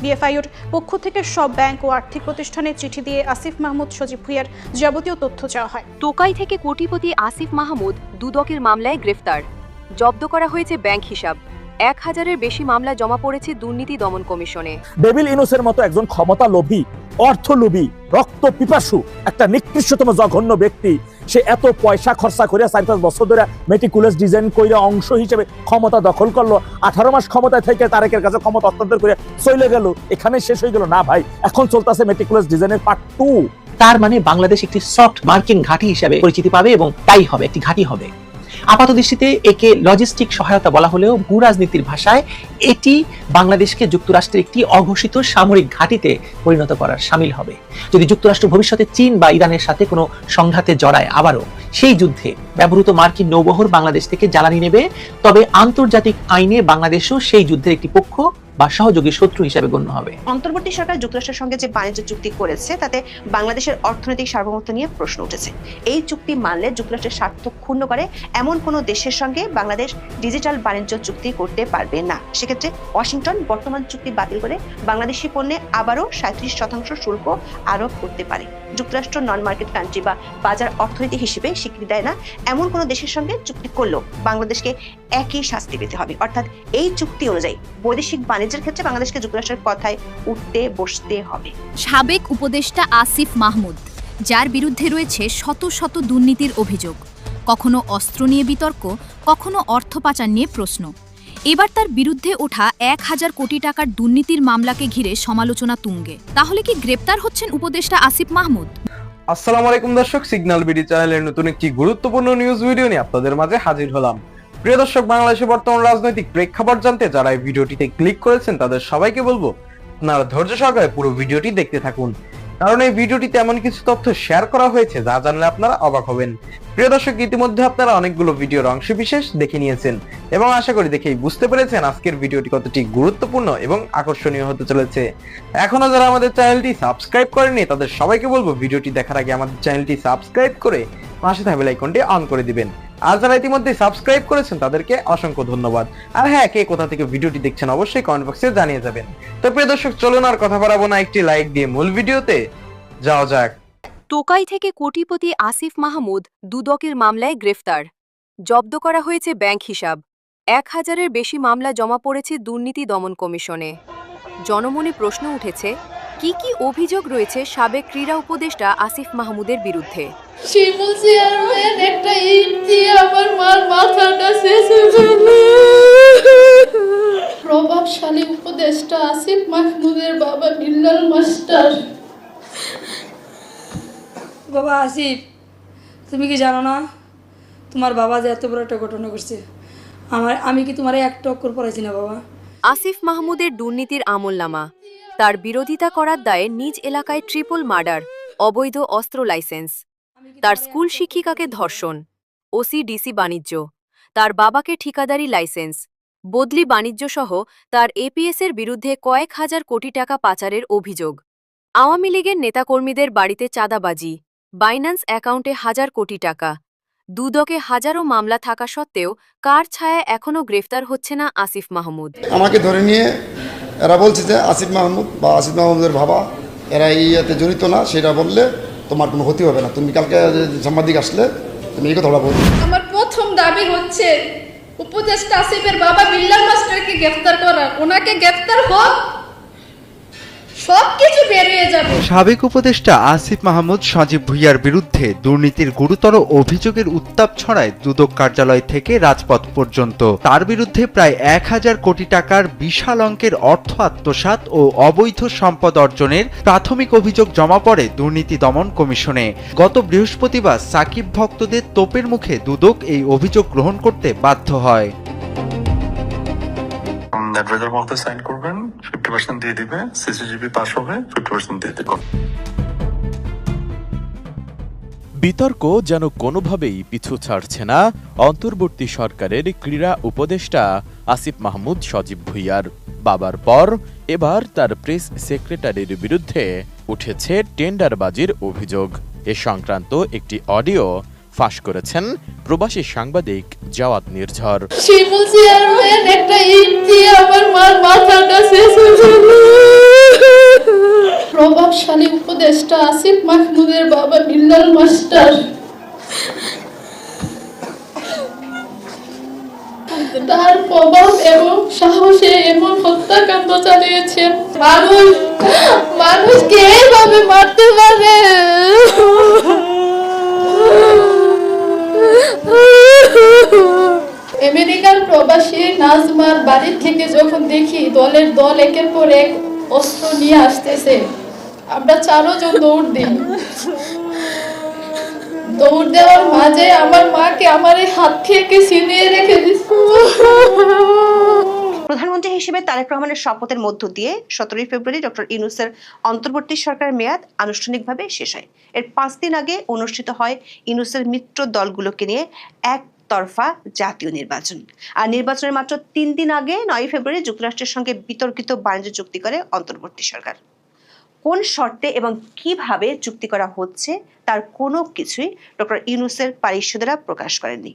ডিএফআইউর পক্ষ থেকে সব ব্যাংক ও আর্থিক প্রতিষ্ঠানে চিঠি দিয়ে আসিফ মাহমুদ সজীব ভুঁইয়ার যাবতীয় তথ্য চাওয়া হয়। টোকাই থেকে কোটিপতি আসিফ মাহমুদ দুদকের মামলায় গ্রেফতার। জব্দ করা হয়েছে ব্যাংক হিসাব। 1000-এর বেশি মামলা জমা পড়েছে দুর্নীতি দমন কমিশনে। ডেভিল ইনুসের মতো একজন ক্ষমতা লোভী, অর্থ লোভী, রক্ত পিপাসু একটা নিকৃষ্টতম জঘন্য ব্যক্তি, সে এত পয়সা খরচা করে 4-5 বছর ধরে মেটিকুলাস ডিজাইন করে অংশ হিসেবে ক্ষমতা দখল করলো। 18 মাস ক্ষমতায় থেকে তারেকের কাছে ক্ষমতা হস্তান্তর করে চলে গেল, এখানে শেষ হয়ে গেল না ভাই। এখন চলতেছে মেটিকুলাস ডিজাইনের পার্ট 2। তার মানে বাংলাদেশ একটি সফট মার্কিন ঘাঁটি হিসেবে পরিচিতি পাবে এবং তাই হবে, একটি ঘাঁটি হবে। আপাত দৃষ্টিতে একে লজিস্টিক সহায়তা বলা হলেও ভূ রাজনীতির ভাষায় এটি বাংলাদেশকে যুক্তরাষ্ট্রের একটি অঘোষিত সামরিক ঘাঁটিতে পরিণত করার শামিল হবে। যদি যুক্তরাষ্ট্র ভবিষ্যতে চীন বা ইরানের সাথে কোনো সংঘাতে জড়ায়, আবারও সেই যুদ্ধে ব্যবহৃত মার্কিন নৌবহর বাংলাদেশ থেকে জ্বালানি নেবে, তবে আন্তর্জাতিক আইনে বাংলাদেশও সেই যুদ্ধের একটি পক্ষ বা সহযোগী শত্রু হিসেবে গণ্য হবে। অন্তর্বর্তী সরকার যুক্তরাষ্ট্রের সঙ্গে যে বাণিজ্য চুক্তি করেছে তাতে বাংলাদেশের অর্থনৈতিক সার্বভৌমত্ব নিয়ে প্রশ্ন উঠেছে। এই চুক্তি মানলে যুক্তরাষ্ট্রের স্বার্থ ক্ষুণ্ণ করে এমন কোনো দেশের সঙ্গে বাংলাদেশ ডিজিটাল বাণিজ্য চুক্তি করতে পারবে না। সেক্ষেত্রে ওয়াশিংটন বর্তমান চুক্তি বাতিল করে বাংলাদেশি পণ্যে আবারও 37% শুল্ক আরোপ করতে পারে। যুক্তরাষ্ট্র নন মার্কেট কান্ট্রি বা বাজার অর্থনীতি হিসেবে স্বীকৃতি দেয় না এমন কোনো দেশের সঙ্গে চুক্তি করলেও বাংলাদেশকে একই শাস্তি পেতে হবে। অর্থাৎ এই চুক্তি অনুযায়ী বৈদেশিক বাণিজ্যের ক্ষেত্রে বাংলাদেশকে যুক্তরাষ্ট্রের কথায় উঠতে বসতে হবে। সাবেক উপদেষ্টা আসিফ মাহমুদ, যার বিরুদ্ধে রয়েছে শত শত দুর্নীতির অভিযোগ, কখনো অস্ত্র নিয়ে বিতর্ক, কখনো অর্থ পাচার নিয়ে প্রশ্ন। এবার তার বিরুদ্ধে ওঠা 1000 কোটি টাকার দুর্নীতির মামলাকে ঘিরে সমালোচনা তুঙ্গে। তাহলে কি গ্রেপ্তার হচ্ছেন উপদেষ্টা আসিফ মাহমুদ? আসসালামু আলাইকুম দর্শক, সিগন্যাল বিডি চ্যানেলের নতুন একটি গুরুত্বপূর্ণ নিউজ ভিডিও নিয়ে আপনাদের মাঝে হাজির হলাম। প্রিয় দর্শক, বাংলাদেশের বর্তমান রাজনৈতিক প্রেক্ষাপট জানতে যারা এই ভিডিওটিতে ক্লিক করেছেন তাদের সবাইকে বলবো আপনারা ধৈর্য সহকারে পুরো ভিডিওটি দেখতে থাকুন, কারণ এই ভিডিওটিতে এমন কিছু তথ্য শেয়ার করা হয়েছে যা জানলে আপনারা অবাক হবেন। প্রিয় দর্শক, ইতিমধ্যে আপনারা অনেকগুলো ভিডিওর অংশ বিশেষ দেখে নিয়েছেন এবং আশা করি দেখেই বুঝতে পেরেছেন আজকের ভিডিওটি কতটি গুরুত্বপূর্ণ এবং আকর্ষণীয় হতে চলেছে। এখনো যারা আমাদের চ্যানেলটি সাবস্ক্রাইব করেনি তাদের সবাইকে বলবো ভিডিওটি দেখার আগে আমাদের চ্যানেলটি সাবস্ক্রাইব করে পাশে থাকা বেল আইকনটি অন করে দিবেন। আর যারা ইতিমধ্যে সাবস্ক্রাইব করেছেন তাদেরকে অসংখ্য ধন্যবাদ। আর হ্যাঁ, কে কোথা থেকে ভিডিওটি দেখছেন অবশ্যই কমেন্ট বক্সে জানিয়ে যাবেন। তো প্রিয় দর্শক, চলুন আর কথা বাড়াবো না, একটি লাইক দিয়ে মূল ভিডিওতে যাওয়া যাক। টোকাই থেকে কোটিপতি আসিফ মাহমুদ দুদকের মামলায় গ্রেফতার। জব্দ করা হয়েছে ব্যাংক হিসাব। 1000-এর বেশি মামলা জমা পড়েছে দুর্নীতি দমন কমিশনে। জনমনে প্রশ্ন উঠেছে, কি কি অভিযোগ রয়েছে সাবেক ক্রীড়া উপদেষ্টা আসিফ মাহমুদের বিরুদ্ধে? শিমুল চেয়ারম্যান একটা ইট দিয়ে আমার মার মাথাটা শেষে ফেলে। প্রভাবশালী উপদেষ্টা আসিফ মাহমুদের বাবা বিল্লাল মাস্টার। বাবা আসিফ, তুমি কি জানো না তোমার বাবা যে এত বড় একটা ঘটনা করছে? আমি কি তোমার একটা অক্ষর পড়াইছি না বাবা? আসিফ মাহমুদের দুর্নীতির আমলনামা, তার বিরোধিতা করার দায়ে নিজ এলাকায় ট্রিপল মার্ডার, অবৈধ অস্ত্র লাইসেন্স, তার স্কুল শিক্ষিকাকে ধর্ষণ, ওসিডিসি বাণিজ্য, তার বাবাকে ঠিকাদারি লাইসেন্স, বদলি বাণিজ্য সহ তার এপিএসের বিরুদ্ধে কয়েক হাজার কোটি টাকা পাচারের অভিযোগ, আওয়ামী লীগের নেতাকর্মীদের বাড়িতে চাঁদাবাজি, বাইন্যান্স অ্যাকাউন্টে 1000 কোটি টাকা। দুদকে হাজারো মামলা থাকা সত্ত্বেও কার ছায়ায় এখনও গ্রেফতার হচ্ছে না আসিফ মাহমুদ? আমাকে ধরে নিয়ে এরা বলছে যে আসিফ মাহমুদ বা আসিফ মাহমুদের বাবা এরা ইয়েতে জড়িত না, সেটা বললে তোমার কোনো ক্ষতি হবে না। তুমি কালকে সাংবাদিক আসলে তুমি এই কথাটা বলবে। আমার প্রথম দাবি হচ্ছে উপদেষ্টা আসিফের বাবা বিল্লাল মাস্টারকে গ্রেফতার করা। ওনাকে গ্রেফতার হোক, সবকিছু বেরিয়ে যাবে। সাবেক উপদেষ্টা আসিফ মাহমুদ সজীব ভুঁইয়ার বিরুদ্ধে দুর্নীতির গুরুতর অভিযোগের উত্তাপ ছড়ায় দুদক কার্যালয় থেকে রাজপথ পর্যন্ত। তার বিরুদ্ধে প্রায় 1000 কোটি টাকার বিশাল অঙ্কের অর্থ আত্মসাৎ ও অবৈধ সম্পদ অর্জনের প্রাথমিক অভিযোগ জমা পড়ে দুর্নীতি দমন কমিশনে। গত বৃহস্পতিবার সাকিব ভক্তদের তোপের মুখে দুদক এই অভিযোগ গ্রহণ করতে বাধ্য হয়। অ্যাডভাইজার মহোদয় সাইন করবেন, 50% দিয়ে দিবে, সিসিজিবি পাস হবে, 50% দিয়ে দিবে। বিতর্ক যেন কোনোভাবেই পিছু ছাড়ছে না অন্তর্বর্তী সরকারের ক্রীড়া উপদেষ্টা আসিফ মাহমুদ সজীব ভুঁইয়ার। বাবার পর এবার তার প্রেস সেক্রেটারির বিরুদ্ধে উঠেছে টেন্ডারবাজির অভিযোগ। এ সংক্রান্ত একটি অডিও ফাঁস করেছেন প্রবাসী সাংবাদিক জাওয়াদ নির্ঝর। শিমুল চেয়ারম্যান একটা ইট দিয়ে আমার মার মাথাটা শেষে ফেলে। উপদেষ্টা আসিফ মাহমুদের বাবা বিল্লাল মাস্টার তার প্রভাব এবং সাহসে এমন হত্যাকাণ্ড চালিয়েছেন। মানুষকে এইভাবে মারতে পারে। আমেরিকান প্রবাসী নাজমার বাড়ি থেকে যখন দেখি দলের দল একের পর এক অস্ত্র নিয়ে আসতেছে, আমরা 4 জন দৌড় দিই। দৌড় দেওয়ার মাঝে আমার মাকে আমার এই হাত থেকে ছিনিয়ে রেখে দিচ্ছে। প্রধানমন্ত্রী হিসেবে তারেক রহমানের শপথের মধ্য দিয়ে 17 ফেব্রুয়ারি ডক্টর ইউনূসের অন্তর্বর্তী সরকারের মেয়াদ আনুষ্ঠানিকভাবে শেষ হয়। এর 5 দিন আগে অনুষ্ঠিত হয় ইউনূসের মিত্র দলগুলোকে নিয়ে একতরফা জাতীয় নির্বাচন। আর নির্বাচনের মাত্র 3 দিন আগে 9 ফেব্রুয়ারি যুক্তরাষ্ট্রের সঙ্গে বিতর্কিত বাণিজ্য চুক্তি করে অন্তর্বর্তী সরকার। কোন শর্তে এবং কিভাবে চুক্তি করা হচ্ছে তার কোনো কিছুই ডক্টর ইউনূসের পারিষদেরা প্রকাশ করেননি।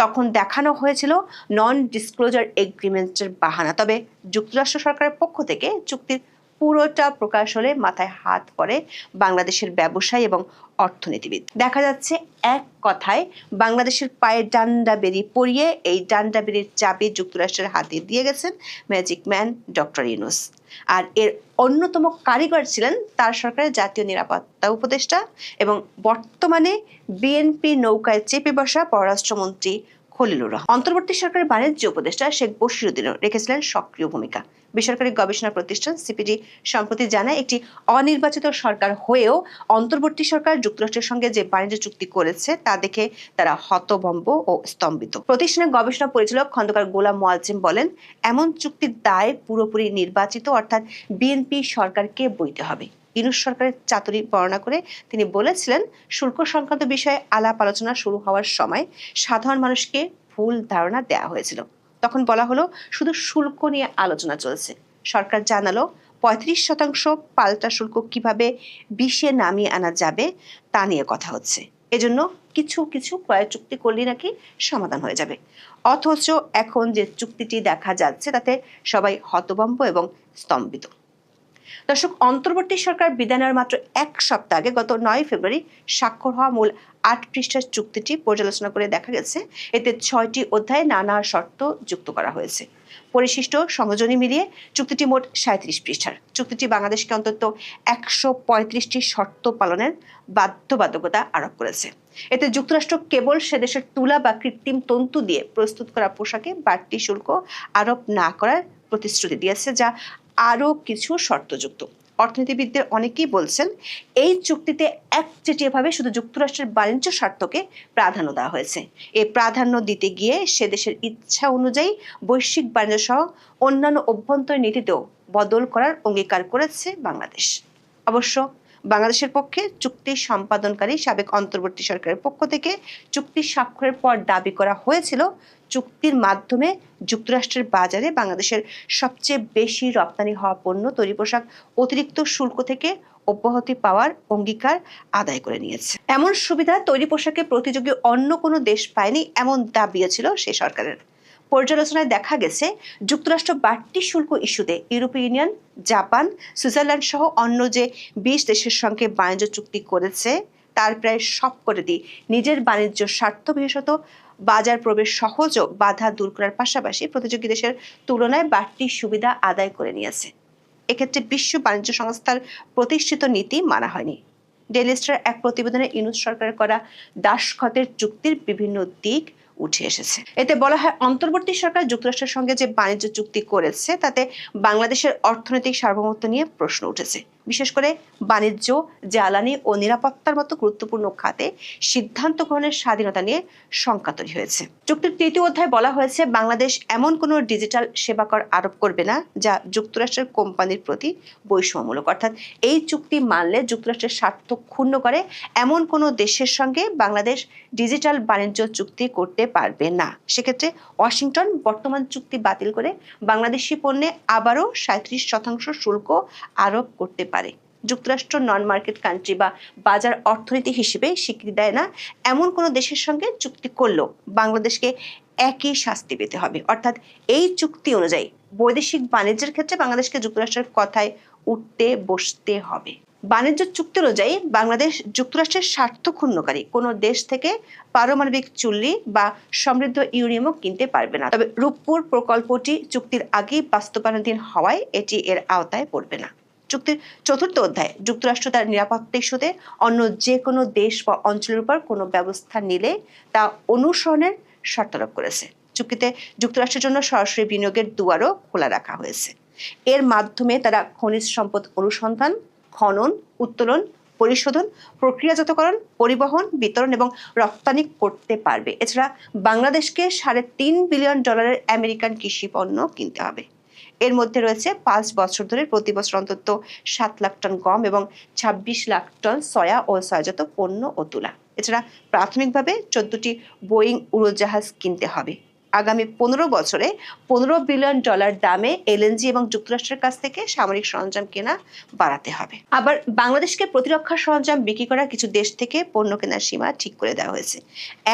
তখন দেখানো হয়েছিল নন ডিসক্লোজার এগ্রিমেন্টের বাহানা। তবে যুক্তরাষ্ট্র সরকারের পক্ষ থেকে চুক্তির পুরোটা প্রকাশ হলে মাথায় হাত পড়ে বাংলাদেশের ব্যবসায়ী এবং অর্থনীতিবিদ। দেখা যাচ্ছে এক কথায় বাংলাদেশের পায়ে ডান্ডা বেরি পরিয়ে এই ডান্ডা বেরির চাবি যুক্তরাষ্ট্রের হাতে দিয়ে গেছেন ম্যাজিক ম্যান ডক্টর ইউনূস। আর এর অন্যতম কারিগর ছিলেন তার সরকারের জাতীয় নিরাপত্তা উপদেষ্টা এবং বর্তমানে বিএনপি নৌকায় চেপে বসা পররাষ্ট্রমন্ত্রী খলিলুর রহমান। অন্তর্বর্তী সরকারের বাণিজ্য উপদেষ্টা শেখ বশিরউদ্দিনও রেখেছিলেন সক্রিয় ভূমিকা। বেসরকারি গবেষণা প্রতিষ্ঠান সিপিডি সম্প্রতি জানায়, একটি অনির্বাচিত সরকার হয়েও অন্তর্বর্তী সরকার যুক্তরাষ্ট্রের সঙ্গে যে বাণিজ্য চুক্তি করেছে তা দেখে তারা হতভম্ব ও স্তম্ভিত। প্রতিষ্ঠানের গবেষণা পরিচালক খন্দকার গোলাম মোয়াজ্জেম বলেন, এমন চুক্তির দায় পুরোপুরি নির্বাচিত অর্থাৎ বিএনপি সরকারকে বইতে হবে। ইউনূস সরকারের চাতুরি বর্ণনা করে তিনি বলেছিলেন, শুল্ক সংক্রান্ত বিষয়ে আলাপ আলোচনা শুরু হওয়ার সময় সাধারণ মানুষকে ভুল ধারণা দেওয়া হয়েছিল। তখন বলা হলো শুধু শুল্ক নিয়ে আলোচনা চলছে। সরকার জানালো 35% পাল্টা শুল্ক কিভাবে 20-এ নামিয়ে আনা যাবে তা নিয়ে কথা হচ্ছে। এজন্য কিছু কিছু ক্রয় চুক্তি করলে নাকি সমাধান হয়ে যাবে। অথচ এখন যে চুক্তিটি দেখা যাচ্ছে তাতে সবাই হতভম্ব এবং স্তম্ভিত। দর্শক, অন্তর্বর্তী সরকার বিদায় নেওয়ার মাত্র 1 সপ্তাহ আগে গত 9 ফেব্রুয়ারি স্বাক্ষর হওয়া মূল 8 পৃষ্ঠার চুক্তিটি পর্যালোচনা করে দেখা গেছে এতে 6টি অধ্যায়ে নানা শর্ত যুক্ত করা হয়েছে। পরিশিষ্ট সংযোজনী মিলিয়ে চুক্তিটি মোট 37 পৃষ্ঠার। চুক্তিটি বাংলাদেশকে অন্তত 135টি শর্ত পালনের বাধ্যবাধকতা আরোপ করেছে। এতে যুক্তরাষ্ট্র কেবল সে দেশের তুলা বা কৃত্রিম তন্তু দিয়ে প্রস্তুত করা পোশাকে বাড়তি শুল্ক আরোপ না করার প্রতিশ্রুতি দিয়েছে, যা আরও কিছু শর্তযুক্ত। অর্থনীতিবিদদের অনেকেই বলছেন এই চুক্তিতে একচেটিয়াভাবে শুধু যুক্তরাষ্ট্রের বাণিজ্য স্বার্থকে প্রাধান্য দেওয়া হয়েছে। এই প্রাধান্য দিতে গিয়ে সে দেশের ইচ্ছা অনুযায়ী বৈশ্বিক বাণিজ্য সহ অন্যান্য অভ্যন্তরীণ নীতিতেও বদল করার অঙ্গীকার করেছে বাংলাদেশ। অবশ্য বাংলাদেশের পক্ষে চুক্তি সম্পাদনকারী সাবেক অন্তর্বর্তী সরকারের পক্ষ থেকে চুক্তি স্বাক্ষরের পর দাবি করা হয়েছিল চুক্তির মাধ্যমে যুক্তরাষ্ট্রের বাজারে বাংলাদেশের সবচেয়ে বেশি রপ্তানি হওয়া পণ্য তৈরি পোশাক অতিরিক্ত শুল্ক থেকে অব্যাহতি পাওয়ার অঙ্গীকার আদায় করে নিয়েছে। এমন সুবিধা তৈরি পোশাকে প্রতিযোগী অন্য কোনো দেশ পায়নি এমন দাবিও ছিল সেই সরকারের। পর্যালোচনায় দেখা গেছে যুক্তরাষ্ট্র বাড়তি শুল্ক ইস্যুতে ইউরোপীয় ইউনিয়ন, জাপান, সুইজারল্যান্ড সহ অন্য যে 20 দেশের সঙ্গে বাণিজ্য চুক্তি করেছে তার প্রায় সবকটি নিজের বাণিজ্য স্বার্থ বিশেষত বাজার প্রবেশ সহজ ও বাধা দূর করার পাশাপাশি প্রতিযোগী দেশের তুলনায় বাড়তি সুবিধা আদায় করে নিয়েছে। এক্ষেত্রে বিশ্ব বাণিজ্য সংস্থার প্রতিষ্ঠিত নীতি মানা হয়নি। ডেইলি স্টার এক প্রতিবেদনে ইউনূস সরকারের করা দাসখতের চুক্তির বিভিন্ন দিক উঠে এসেছে। এতে বলা হয়, অন্তর্বর্তী সরকার যুক্তরাষ্ট্রের সঙ্গে যে বাণিজ্য চুক্তি করেছে তাতে বাংলাদেশের অর্থনৈতিক সার্বভৌমত্ব নিয়ে প্রশ্ন উঠেছে। বিশেষ করে বাণিজ্য, জ্বালানি ও নিরাপত্তার মতো গুরুত্বপূর্ণ খাতে সিদ্ধান্ত গ্রহণের স্বাধীনতা নিয়ে শঙ্কা তৈরি হয়েছে। চুক্তির 3য় অধ্যায়ে বলা হয়েছে, বাংলাদেশ এমন কোনো ডিজিটাল সেবা কর আরোপ করবে না যা যুক্তরাষ্ট্রের কোম্পানির প্রতি বৈষম্যমূলক। অর্থাৎ এই চুক্তি মানলে যুক্তরাষ্ট্রের স্বার্থ ক্ষুণ্ণ করে এমন কোনো দেশের সঙ্গে বাংলাদেশ ডিজিটাল বাণিজ্য চুক্তি করতে পারবে না। সেক্ষেত্রে ওয়াশিংটন বর্তমান চুক্তি বাতিল করে বাংলাদেশি পণ্যে আবারও 37% শুল্ক আরোপ করতে পারে। যুক্তরাষ্ট্র নন মার্কেট কান্ট্রি বা বাজার অর্থনীতি হিসেবে স্বীকৃতি দেয় না এমন কোনো দেশের সঙ্গে চুক্তি করলেও বাংলাদেশকে একই শাস্তি পেতে হবে। অর্থাৎ এই চুক্তি অনুযায়ী বৈদেশিক বাণিজ্যের ক্ষেত্রে বাংলাদেশকে যুক্তরাষ্ট্রের কথায় উঠতে বসতে হবে। বাণিজ্য চুক্তি অনুযায়ী বাংলাদেশ যুক্তরাষ্ট্রের স্বার্থ ক্ষুণ্ণকারী কোনো দেশ থেকে পারমাণবিক চুল্লি বা সমৃদ্ধ ইউরেনিয়ামও কিনতে পারবে না। তবে রূপপুর প্রকল্পটি চুক্তির আগেই বাস্তবায়নাধীন হওয়ায় এটি এর আওতায় পড়বে না। চুক্তির 4র্থ অধ্যায় যুক্তরাষ্ট্র তার নিরাপত্তা ইস্যুতে অন্য যে কোনো দেশ বা অঞ্চলের উপর কোনো ব্যবস্থা নিলে তা অনুসরণের শর্তারোপ করেছে। চুক্তিতে যুক্তরাষ্ট্রের জন্য সরাসরি বিনিয়োগের দুয়ারও খোলা রাখা হয়েছে। এর মাধ্যমে তারা খনিজ সম্পদ অনুসন্ধান, খনন, উত্তোলন, পরিশোধন, প্রক্রিয়াজাতকরণ, পরিবহন, বিতরণ এবং রপ্তানি করতে পারবে। এছাড়া বাংলাদেশকে $3.5 বিলিয়ন আমেরিকান কৃষি পণ্য কিনতে হবে। এর মধ্যে রয়েছে 5 বছর ধরে প্রতি বছর অন্তত 7 লাখ টন গম এবং 26 লাখ টন সয়া ও সয়াজাত পণ্য ও তুলা। এছাড়া প্রাথমিকভাবে 14টি বোয়িং উড়োজাহাজ কিনতে হবে। আগামী 15 বছরে $15 বিলিয়ন দামে এলএনজি এবং যুক্তরাষ্ট্রের কাছ থেকে সামরিক সরঞ্জাম কেনা বাড়াতে হবে। আবার বাংলাদেশকে প্রতিরক্ষা সরঞ্জাম বিক্রি করা কিছু দেশ থেকে পণ্য কেনার সীমা ঠিক করে দেওয়া হয়েছে।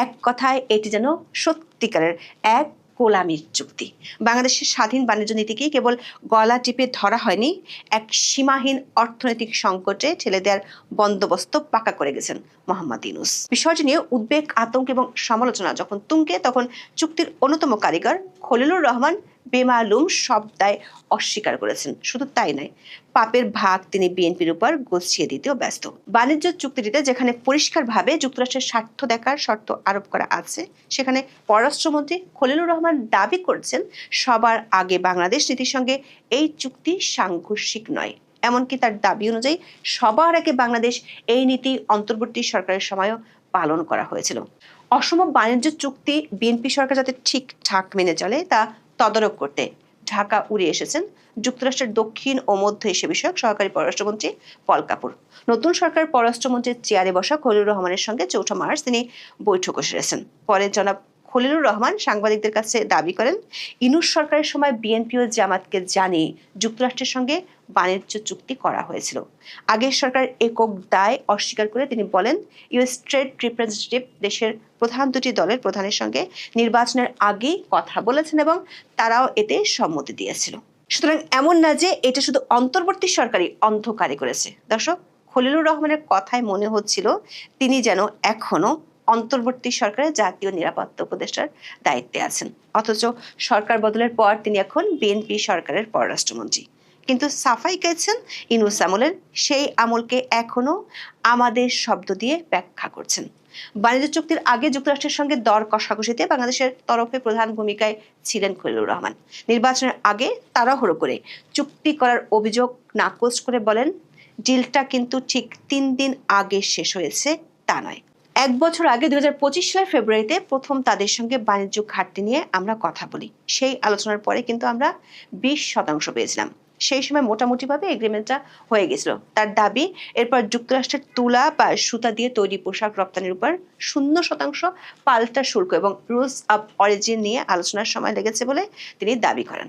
এক কথায় এটি যেন সত্যিকারের এক গোলামির চুক্তি। বাংলাদেশের স্বাধীন বাণিজ্য নীতিকে কেবল গলা টিপে ধরা হয়নি, এক সীমাহীন অর্থনৈতিক সংকটে ঠেলে দেওয়ার বন্দোবস্ত পাকা করে গেছেন মোহাম্মদ ইউনূস। বিষয়টি নিয়ে উদ্বেগ, আতঙ্ক এবং সমালোচনা যখন তুঙ্গে, তখন চুক্তির অন্যতম কারিগর খলিলুর রহমান বেমালুম সব দায় অস্বীকার করেছেন। শুধু তাই নয়, পাপের ভাগ তিনি বিএনপির উপর গছিয়ে দিতেও ব্যস্ত। বাণিজ্য চুক্তিটিতে যেখানে পরিষ্কারভাবে যুক্তরাষ্ট্রের স্বার্থ দেখার শর্ত আরোপ করা আছে, সেখানে পররাষ্ট্রমন্ত্রী খলিলুর রহমান দাবি করছেন সবার আগে বাংলাদেশ নীতির সঙ্গে এই চুক্তি সাংঘর্ষিক নয়। এমনকি তার দাবি অনুযায়ী সবার আগে বাংলাদেশ এই নীতি অন্তর্বর্তী সরকারের সময়ও পালন করা হয়েছিল। অসম বাণিজ্য চুক্তি বিএনপি সরকার যাতে ঠিকঠাক মেনে চলে তা তদারক করতে ঢাকা উড়ে এসেছেন যুক্তরাষ্ট্রের দক্ষিণ ও মধ্য এশিয়া বিষয়ক সহকারী পররাষ্ট্রমন্ত্রী পল কাপুর। নতুন সরকার পররাষ্ট্রমন্ত্রীর চেয়ারে বসা খলিলুর রহমানের সঙ্গে 4 মার্চ তিনি বৈঠকে সেরেছেন। পরে জনাব খলিলুর রহমান সাংবাদিকদের কাছে দাবি করেন, ইউনূস সরকারের সময় বিএনপি ও জামাতকে জানিয়ে যুক্তরাষ্ট্রের সঙ্গে বাণিজ্য চুক্তি করা হয়েছিল। আগের সরকার একক দায় অস্বীকার করে তিনি বলেন, ইউএস ট্রেড রিপ্রেজেন্টেটিভ দেশের প্রধান দুটি দলের প্রধানের সঙ্গে নির্বাচনের আগেই কথা বলেছেন এবং তারাও এতে সম্মতি দিয়েছিল। সুতরাং এমন না যে এটা শুধু অন্তর্বর্তী সরকারই অন্ধকারে করেছে। দর্শক, খলিলুর রহমানের কথায় মনে হচ্ছিল তিনি যেন এখনো অন্তর্বর্তী সরকারের জাতীয় নিরাপত্তা উপদেষ্টার দায়িত্বে আছেন, অথচ সরকার বদলের পর তিনি এখন বিএনপি সরকারের পররাষ্ট্রমন্ত্রী। কিন্তু সাফাই গেছেন ইউনূস আমলের সেই আমলকে এখনো আমাদের শব্দ দিয়ে ব্যাখ্যা করছেন। বাণিজ্য চুক্তির আগে যুক্তরাষ্ট্রের সঙ্গে দর কষাকষিতে বাংলাদেশের তরফে প্রধান ভূমিকায় ছিলেন খলিলুর রহমান। নির্বাচনের আগে তাড়াহুড়ো করে চুক্তি করার অভিযোগ নাকচ করে বলেন, ডিলটা কিন্তু ঠিক 3 দিন আগে শেষ হয়েছে তা নয়। 1 বছর আগে 2025 সালের ফেব্রুয়ারিতে প্রথম তাদের সঙ্গে বাণিজ্য ঘাটতি নিয়ে আমরা কথা বলি। সেই আলোচনার পরে কিন্তু আমরা 20% পেয়েছিলাম। সেই সময় মোটামুটিভাবে এগ্রিমেন্টটা হয়ে গেছিল। তার দাবি, এরপর যুক্তরাষ্ট্রের তুলা বা সুতা দিয়ে তৈরি পোশাক রপ্তানির উপর 0% পাল্টা শুল্ক এবং রুলস অফ অরিজিন নিয়ে আলোচনার সময় লেগেছে বলে তিনি দাবি করেন।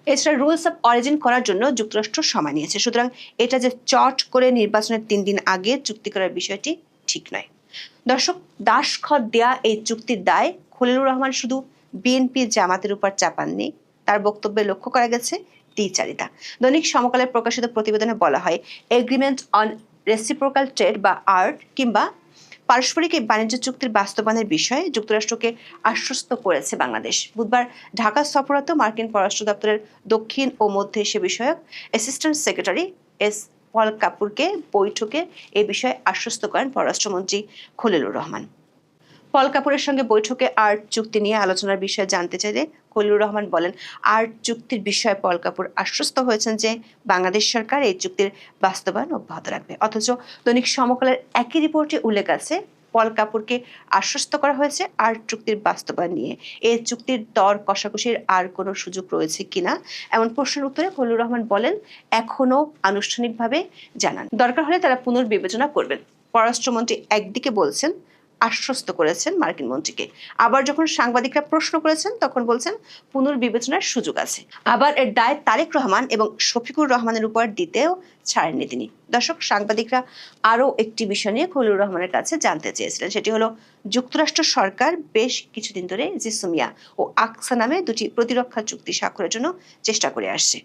এছাড়া রুলস অফ অরিজিন করার জন্য যুক্তরাষ্ট্র সময় নিয়েছে। সুতরাং এটা যে চট করে নির্বাচনের 3 দিন আগে চুক্তি করার বিষয়টি ঠিক নয়। দর্শক, দাসখত দেয়া এই চুক্তির দায় খলিলুর রহমান শুধু বিএনপি জামাতের উপর চাপাননি, তার বক্তব্যে লক্ষ্য করা গেছে দ্বিচারিতা। দৈনিক সমকালের প্রকাশিত প্রতিবেদনে বলা হয়, এগ্রিমেন্ট অন রেসিপ্রোকাল ট্রেড বা আর্ট কিংবা পারস্পরিক এই বাণিজ্য চুক্তির বাস্তবায়নের বিষয়ে যুক্তরাষ্ট্রকে আশ্বস্ত করেছে বাংলাদেশ। বুধবার ঢাকা সফররত মার্কিন পররাষ্ট্র দপ্তরের দক্ষিণ ও মধ্য এশিয়া বিষয়ক অ্যাসিস্ট্যান্ট সেক্রেটারি এস পল কাপুরকে বৈঠকে এ বিষয়ে আশ্বস্ত করেন পররাষ্ট্রমন্ত্রী খলিলুর রহমান। পল কাপুরের সঙ্গে বৈঠকে আর্ট চুক্তি নিয়ে আলোচনার বিষয়ে জানতে চাইলে খলিলুর রহমান বলেন, আর্ট চুক্তির বিষয়ে পল কাপুর আশ্বস্ত হয়েছেন যে বাংলাদেশ সরকার এই চুক্তির বাস্তবায়ন অব্যাহত রাখবে। অথচ দৈনিক সমকালের একই রিপোর্টে উল্লেখ আছে, পল কাপুরকে আশ্বস্ত করা হয়েছে আর্ট চুক্তির বাস্তবায়ন নিয়ে। এই চুক্তির দর কষাকষির আর কোনো সুযোগ রয়েছে কিনা এমন প্রশ্নের উত্তরে খলিলুর রহমান বলেন, এখনো আনুষ্ঠানিকভাবে জানান, দরকার হলে তারা পুনর্বিবেচনা করবেন। পররাষ্ট্রমন্ত্রী একদিকে বলছেন, আশ্বস্ত করেছেন মার্কিন মন্ত্রীকে, আবার যখন সাংবাদিকরা প্রশ্ন করেছেন তখন বলছেন পুনর্বিবেচনার সুযোগ আছে। আবার এর দায় তারেক রহমান এবং শফিকুর রহমানের উপর দিতেও ছাড়েননি তিনি। দর্শক, সাংবাদিকরা আরও একটি বিষয় নিয়ে খলিলুর রহমানের কাছে জানতে চেয়েছিলেন, সেটি হলো যুক্তরাষ্ট্র সরকার বেশ কিছুদিন ধরে জিসুমিয়া ও আকসা নামে 2টি প্রতিরক্ষা চুক্তি স্বাক্ষরের জন্য চেষ্টা করে আসছে।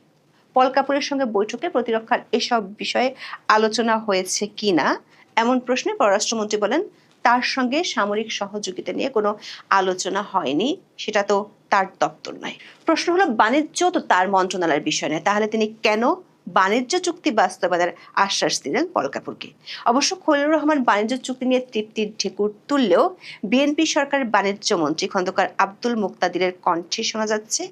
পল কাপুরের সঙ্গে বৈঠকে প্রতিরক্ষার এসব বিষয়ে আলোচনা হয়েছে কিনা এমন প্রশ্নে পররাষ্ট্রমন্ত্রী বলেন, তার সঙ্গে সামরিক সহযোগিতা নিয়ে কোনো আলোচনা হয়নি, সেটা তো তার দপ্তর নয়। প্রশ্ন হলো, বাণিজ্য তো তার মন্ত্রণালয়ের বিষয় নয়, তাহলে তিনি কেন বাণিজ্য চুক্তি বাস্তবায়নের আশ্বাস দিলেন পল কাপুরকে? অবশ্য খলিলুর রহমান বাণিজ্য চুক্তি নিয়ে তৃপ্তির ঢেকুর তুললেও বিএনপি সরকারের বাণিজ্য মন্ত্রী খন্দকার আব্দুল মুক্তাদিরের কণ্ঠে শোনা যাচ্ছে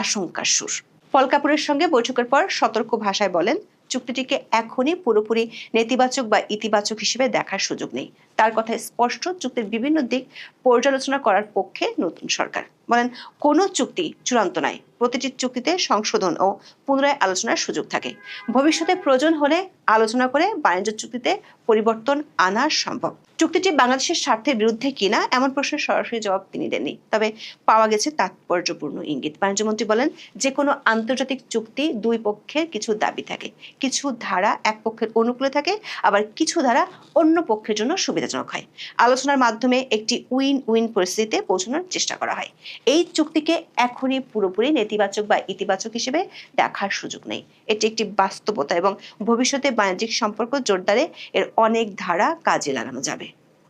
আশঙ্কার সুর। পল কাপুরের সঙ্গে বৈঠকের পর সতর্ক ভাষায় বলেন, চুক্তিটিকে এখনই পুরোপুরি নেতিবাচক বা ইতিবাচক হিসেবে দেখার সুযোগ নেই। তার কথায় স্পষ্ট, চুক্তির বিভিন্ন দিক পর্যালোচনা করার পক্ষে নতুন সরকার। বলেন, কোনো চুক্তি চূড়ান্ত নয়, প্রতিটি চুক্তিতে সংশোধন ও পুনরায় আলোচনার সুযোগ থাকে। ভবিষ্যতে প্রয়োজন হলে আলোচনা করে বাণিজ্য চুক্তিতে পরিবর্তন আনা সম্ভব। চুক্তিটি বাংলাদেশের স্বার্থের বিরুদ্ধে কিনা এমন প্রশ্নের সরাসরি জবাব তিনি দেননি, তবে পাওয়া গেছে তাৎপর্যপূর্ণ ইঙ্গিত। বাণিজ্যমন্ত্রী বলেন, যে কোনো আন্তর্জাতিক চুক্তি দুই পক্ষের কিছু দাবি থাকে, কিছু ধারা এক পক্ষের অনুকূলে থাকে, আবার কিছু ধারা অন্য পক্ষের জন্য সুবিধাজনক হয়। আলোচনার মাধ্যমে একটি উইন উইন পরিস্থিতিতে পৌঁছানোর চেষ্টা করা হয়। এই চুক্তিকে এখনই পুরোপুরি নেতিবাচক বা ইতিবাচক হিসেবে দেখার সুযোগ নেই। এটি একটি বাস্তবতা এবং ভবিষ্যতে বাণিজ্যিক সম্পর্ক জোরদারে এর অনেক ধারা কাজে লাগানো যাবে।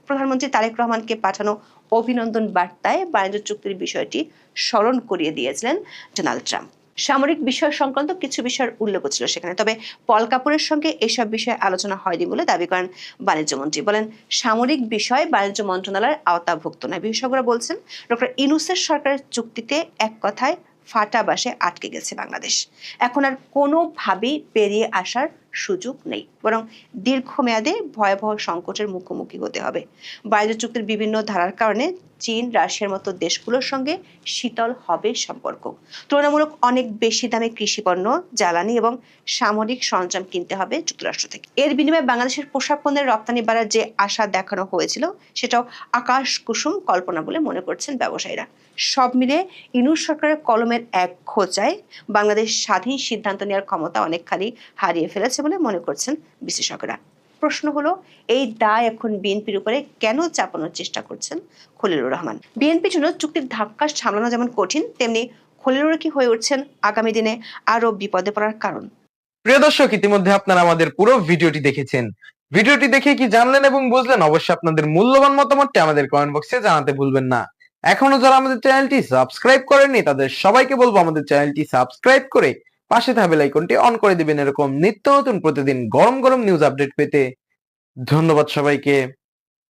প্রধানমন্ত্রী তারেক রহমানকে পাঠানো অভিনন্দন বার্তায় বাণিজ্য চুক্তির বিষয়টি স্মরণ করিয়ে দিয়েছিলেন ডোনাল্ড ট্রাম্প। সামরিক বিষয় সংক্রান্ত কিছু বিষয়ের উল্লেখ ছিল সেখানে, তবে পল কাপুরের সঙ্গে এসব বিষয়ে আলোচনা হয়নি বলে দাবি করেন বাণিজ্যমন্ত্রী। বলেন, সামরিক বিষয় বাণিজ্য মন্ত্রণালয়ের আওতাভুক্ত নয়। বিশেষজ্ঞরা বলছেন, ডক্টর ইউনূসের সরকারের চুক্তিতে এক কথায় ফাটা বাসে আটকে গেছে বাংলাদেশ। এখন আর কোনোভাবেই পেরিয়ে আসার সুযোগ নেই, বরং দীর্ঘমেয়াদে ভয়াবহ সংকটের মুখোমুখি হতে হবে। বাণিজ্য চুক্তির বিভিন্ন ধারার কারণে চীন, রাশিয়ার মতো দেশগুলোর সঙ্গে শীতল হবে সম্পর্ক। তুলনামূলক অনেক বেশি দামে কৃষিপণ্য, জ্বালানি এবং সামরিক সরঞ্জাম কিনতে হবে যুক্তরাষ্ট্র থেকে। এর বিনিময়ে বাংলাদেশের পোশাক পণ্যের রপ্তানি বাড়ার যে আশা দেখানো হয়েছিল, সেটাও আকাশ কুসুম কল্পনা বলে মনে করছেন ব্যবসায়ীরা। সব মিলে ইউনূস সরকারের কলমের এক খোঁচায় বাংলাদেশ স্বাধীন সিদ্ধান্ত নেওয়ার ক্ষমতা অনেকখানি হারিয়ে ফেলেছে বলে মনে করছেন বিশেষজ্ঞরা। প্রশ্ন হলো, এই দায় এখন বিএনপির উপরে কেন চাপানোর চেষ্টা করছেন খলিলুর রহমান? বিএনপির জন্য চুক্তির ধাক্কা সামলানো যেমন কঠিন, তেমনি খলিলুর কি হয়ে উঠছেন আগামী দিনে আরো বিপদে পড়ার কারণ। প্রিয় দর্শক, ইতিমধ্যে আপনারা আমাদের পুরো ভিডিওটি দেখেছেন। ভিডিওটি দেখে কি জানলেন এবং বুঝলেন? অবশ্যই আপনাদের মূল্যবান মতামতটি আমাদের কমেন্ট বক্সে জানাতে ভুলবেন না। এখনো যারা আমাদের চ্যানেলটি সাবস্ক্রাইব করেননি, তাদের সবাইকে বলবো আমাদের চ্যানেলটি সাবস্ক্রাইব করে পাশে থাকা বেল আইকনটি অন করে দিবেন এরকম নিত্য নতুন প্রতিদিন গরম গরম নিউজ আপডেট পেতে। ধন্যবাদ সবাইকে।